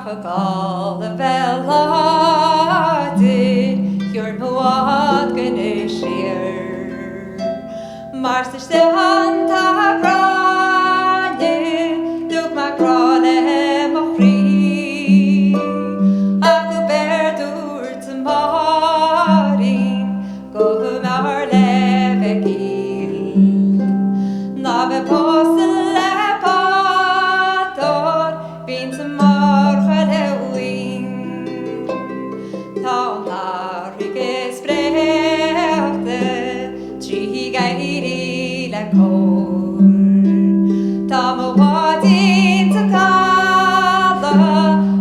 gáil a bheláide You're muad gynnu sir Mar sy'n stihan ta Gráinne Dwg ma Gráinne mo chrí Ac o berdwr tymarin Gwhm ar lefeg il Na fe posl le bador Fi'n tymorcha lewin Ta narrig sprechte Tri gairi le cor Ta mo wadin ta gala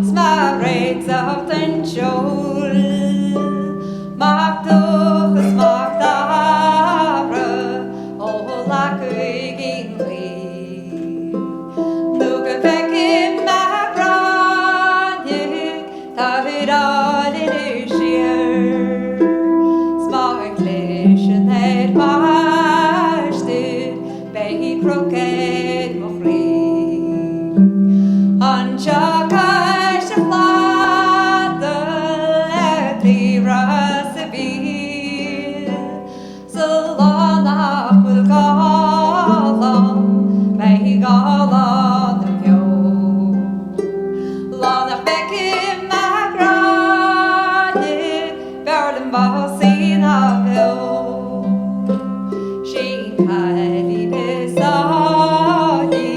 Sma reids out yn siol Mag duchas mag dara O lac ygin wy Nwg y fegin ma Gráinne Ta hyd all yn y sir Smag leis yn ed marstyd Behi croced mo chri An siacais y Fhlatharta Le ras y bîl Fhlannagáin Máire galan Behi galan y fio Lannach begin ma Gráinne Berlin bosin a fio She'n cael I besali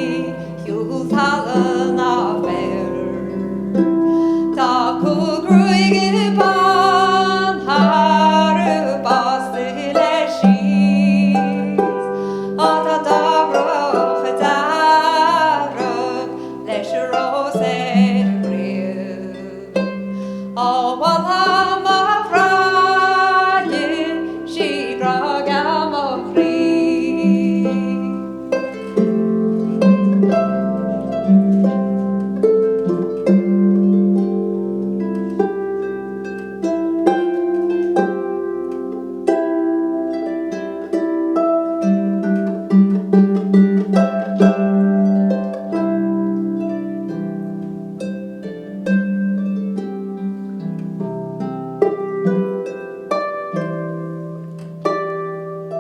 Hyw'n talan a fer Ta cwgrwyg y ban Har y bas y leis O ta dabrwch y darwch Leis y ros y gryw O wala ma Gráinne Si grog am o chri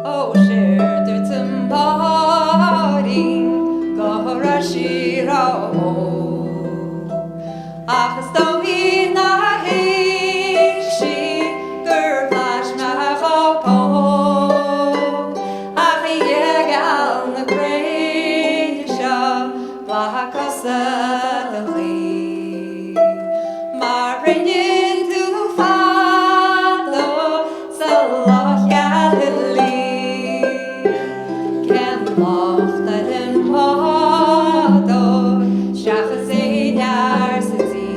O sherder tymparin Gora Shruti Achas do hi na heishi Gur flash na chopog Ach I gal na Cláirseach Buíochas y li Mairéad tu fadlo Salach Gaillimh Ken loch that in pador Shachas ein arsati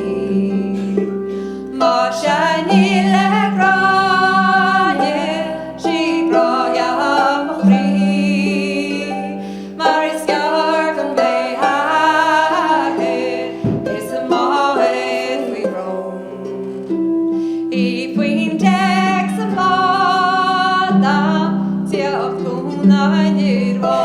Ma shani le Gráinne She groia mo chri Mar is gargan be hagid Is a moed we roam I bwyn degs y madam Tiach hwnna nid fo